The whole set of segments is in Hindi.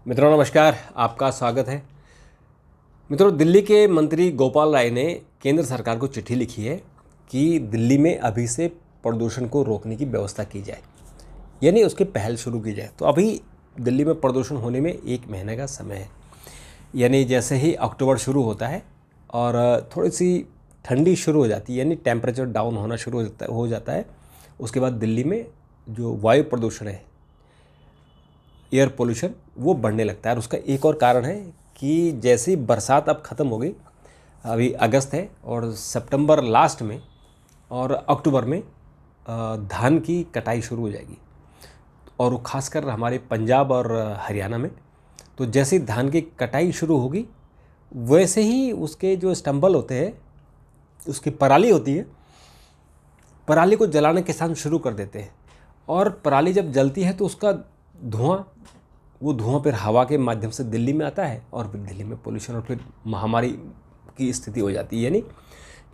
मित्रों नमस्कार, आपका स्वागत है। मित्रों, दिल्ली के मंत्री गोपाल राय ने केंद्र सरकार को चिट्ठी लिखी है कि दिल्ली में अभी से प्रदूषण को रोकने की व्यवस्था की जाए, यानी उसकी पहल शुरू की जाए। तो अभी दिल्ली में प्रदूषण होने में 1 महीने का समय है, यानी जैसे ही अक्टूबर शुरू होता है और थोड़ी सी ठंडी शुरू हो जाती है, यानी टेम्परेचर डाउन होना शुरू हो जाता है, उसके बाद दिल्ली में जो वायु प्रदूषण है, एयर पोल्यूशन, वो बढ़ने लगता है। और उसका एक और कारण है कि जैसे ही बरसात अब ख़त्म हो गई, अभी अगस्त है और सितंबर लास्ट में और अक्टूबर में धान की कटाई शुरू हो जाएगी, और वो खासकर हमारे पंजाब और हरियाणा में। तो जैसे ही धान की कटाई शुरू होगी, वैसे ही उसके जो स्टम्बल होते हैं, उसकी पराली होती है, पराली को जलाना किसान शुरू कर देते हैं। और पराली जब जलती है तो उसका धुआं फिर हवा के माध्यम से दिल्ली में आता है और फिर दिल्ली में पोल्यूशन और फिर महामारी की स्थिति हो जाती है। यानी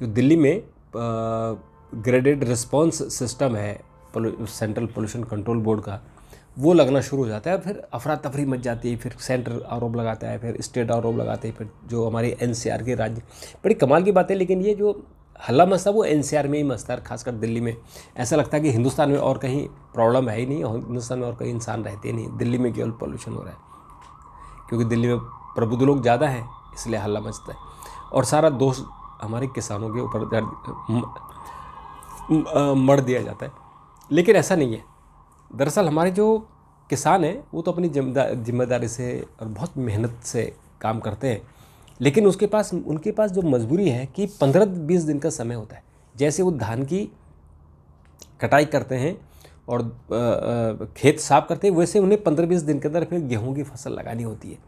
जो दिल्ली में ग्रेडेड रिस्पॉन्स सिस्टम है सेंट्रल पोल्यूशन कंट्रोल बोर्ड का, वो लगना शुरू हो जाता है। फिर अफरा तफरी मच जाती है, फिर सेंटर आरोप लगाता है, फिर स्टेट आरोप लगाते हैं, फिर जो हमारे एनसीआर के राज्य। बड़ी कमाल की बात है, लेकिन ये जो हल्ला मचता वो एनसीआर में ही मचता है, खासकर दिल्ली में। ऐसा लगता है कि हिंदुस्तान में और कहीं प्रॉब्लम है ही नहीं, और हिंदुस्तान में और कहीं इंसान रहते ही नहीं, दिल्ली में केवल पोल्यूशन हो रहा है। क्योंकि दिल्ली में प्रबुद्ध लोग ज़्यादा हैं, इसलिए हल्ला मचता है, और सारा दोष हमारे किसानों के ऊपर मढ़ दिया जाता है। लेकिन ऐसा नहीं है। दरअसल हमारे जो किसान हैं वो तो अपनी जिम्मेदारी से और बहुत मेहनत से काम करते हैं, लेकिन उनके पास जो मजबूरी है कि 15-20 दिन का समय होता है। जैसे वो धान की कटाई करते हैं और खेत साफ करते हैं, वैसे उन्हें 15-20 दिन के अंदर फिर गेहूं की फसल लगानी होती है।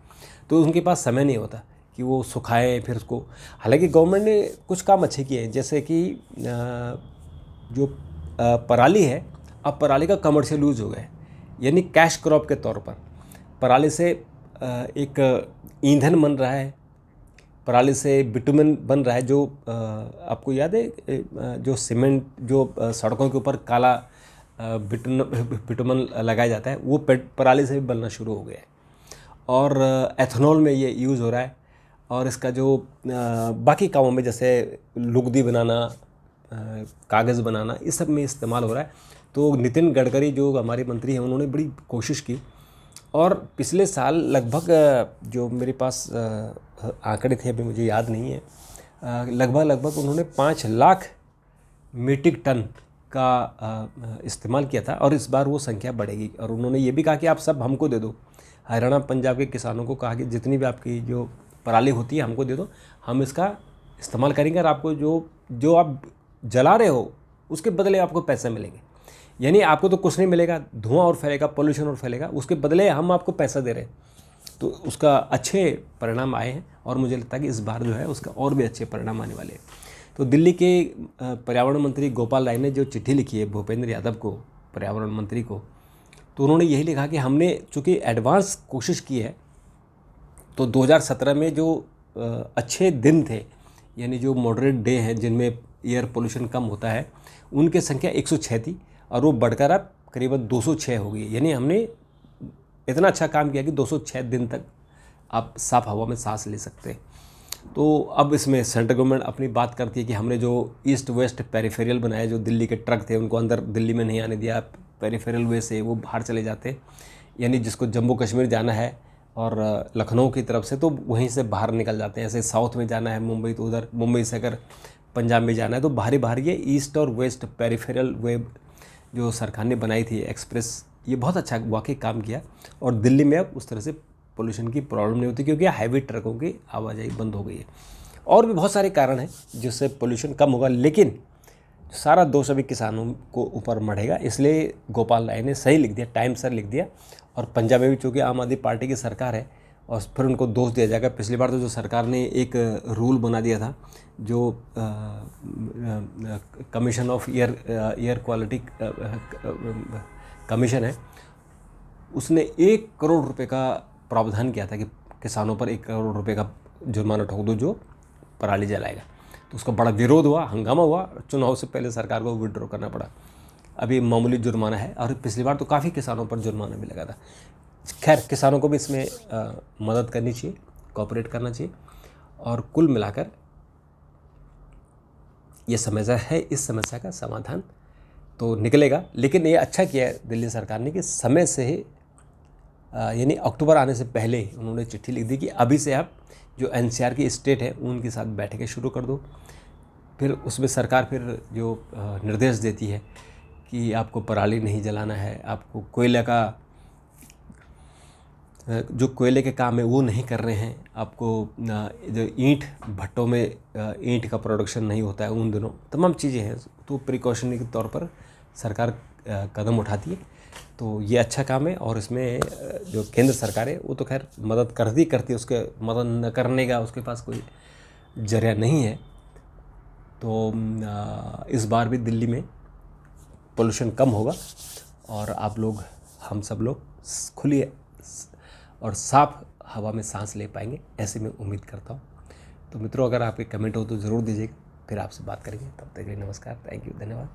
तो उनके पास समय नहीं होता कि वो सुखाएं फिर उसको। हालांकि गवर्नमेंट ने कुछ काम अच्छे किए हैं, जैसे कि जो पराली है, अब पराली का कमर्शियल यूज़ हो गया है, यानी कैश क्रॉप के तौर पर पराली से एक ईंधन बन रहा है, पराली से बिटुमेन बन रहा है। जो आपको याद है, जो सीमेंट जो सड़कों के ऊपर काला बिटुमेन लगाया जाता है, वो पराली से भी बनना शुरू हो गया है। और एथेनॉल में ये यूज़ हो रहा है। और इसका जो बाकी कामों में, जैसे लुगदी बनाना, कागज़ बनाना, इस सब में इस्तेमाल हो रहा है। तो नितिन गडकरी जो हमारे मंत्री हैं, उन्होंने बड़ी कोशिश की, और पिछले साल लगभग, जो मेरे पास आंकड़े थे, अभी मुझे याद नहीं है, लगभग उन्होंने 5 लाख मीट्रिक टन का इस्तेमाल किया था। और इस बार वो संख्या बढ़ेगी। और उन्होंने ये भी कहा कि आप सब हमको दे दो। हरियाणा पंजाब के किसानों को कहा कि जितनी भी आपकी जो पराली होती है हमको दे दो, हम इसका इस्तेमाल करेंगे, और आपको जो आप जला रहे हो उसके बदले आपको पैसे मिलेंगे। यानी आपको तो कुछ नहीं मिलेगा, धुआं और फैलेगा, पोल्यूशन और फैलेगा, उसके बदले हम आपको पैसा दे रहे हैं। तो उसका अच्छे परिणाम आए हैं, और मुझे लगता है कि इस बार जो है उसका और भी अच्छे परिणाम आने वाले हैं। तो दिल्ली के पर्यावरण मंत्री गोपाल राय ने जो चिट्ठी लिखी है भूपेंद्र यादव को, पर्यावरण मंत्री को, तो उन्होंने यही लिखा कि हमने चूँकि एडवांस कोशिश की है, तो 2017 में जो अच्छे दिन थे, यानी जो मॉडरेट डे हैं जिनमें एयर पोल्यूशन कम होता है, उनकी संख्या 106 थी, और वो बढ़कर अब करीबन 206 हो गई। यानी हमने इतना अच्छा काम किया कि 206 दिन तक आप साफ़ हवा में सांस ले सकते हैं। तो अब इसमें सेंट्रल गवर्नमेंट अपनी बात करती है कि हमने जो ईस्ट वेस्ट पेरिफेरल बनाया, जो दिल्ली के ट्रक थे उनको अंदर दिल्ली में नहीं आने दिया, पेरिफेरल वे से वो बाहर चले जाते। यानी जिसको जम्मू कश्मीर जाना है और लखनऊ की तरफ से, तो वहीं से बाहर निकल जाते हैं। ऐसे साउथ में जाना है मुंबई, तो उधर मुंबई से अगर पंजाब में जाना है तो बाहर ये ईस्ट और वेस्ट पेरिफेरल वे जो सरकार ने बनाई थी एक्सप्रेस, ये बहुत अच्छा वाकई काम किया। और दिल्ली में अब उस तरह से पोल्यूशन की प्रॉब्लम नहीं होती, क्योंकि हैवी ट्रकों की आवाजाही बंद हो गई है। और भी बहुत सारे कारण हैं जिससे पोल्यूशन कम होगा, लेकिन सारा दोष अभी किसानों को ऊपर मढ़ेगा। इसलिए गोपाल राय ने सही लिख दिया, टाइम सर लिख दिया। और पंजाब में भी चूँकि आम आदमी पार्टी की सरकार है, और फिर उनको दोष दिया जाएगा। पिछली बार तो जो सरकार ने एक रूल बना दिया था, जो commission of air quality commission है, उसने 1 करोड़ रुपए का प्रावधान किया था कि किसानों पर 1 करोड़ रुपए का जुर्माना ठोक दो जो पराली जलाएगा। तो उसका बड़ा विरोध हुआ, हंगामा हुआ, चुनाव से पहले सरकार को विड्रॉ करना पड़ा। अभी मामूली जुर्माना है, और पिछली बार तो काफ़ी किसानों पर जुर्माना भी लगा था। खैर किसानों को भी इसमें मदद करनी चाहिए, कोऑपरेट करना चाहिए, और कुल मिलाकर ये समस्या है, इस समस्या का समाधान तो निकलेगा। लेकिन ये अच्छा किया है दिल्ली सरकार ने कि समय से ही यानी अक्टूबर आने से पहले उन्होंने चिट्ठी लिख दी कि अभी से आप जो एनसीआर की स्टेट है उनके साथ बैठकें शुरू कर दो। फिर उसमें सरकार फिर जो निर्देश देती है कि आपको पराली नहीं जलाना है, आपको कोयले का जो कोयले के काम है वो नहीं कर रहे हैं, आपको जो ईंट भट्टों में ईंट का प्रोडक्शन नहीं होता है उन दिनों, तमाम चीज़ें हैं। तो प्रिकॉशनरी के तौर पर सरकार कदम उठाती है, तो ये अच्छा काम है। और इसमें जो केंद्र सरकार है वो तो खैर मदद करती है, उसके मदद न करने का उसके पास कोई जरिया नहीं है। तो इस बार भी दिल्ली में पोल्यूशन कम होगा और आप लोग, हम सब लोग खुली और साफ हवा में सांस ले पाएंगे, ऐसे मैं उम्मीद करता हूँ। तो मित्रों, अगर आपके कमेंट हो तो ज़रूर दीजिएगा, फिर आपसे बात करेंगे। तब तक के लिए नमस्कार, थैंक यू, धन्यवाद।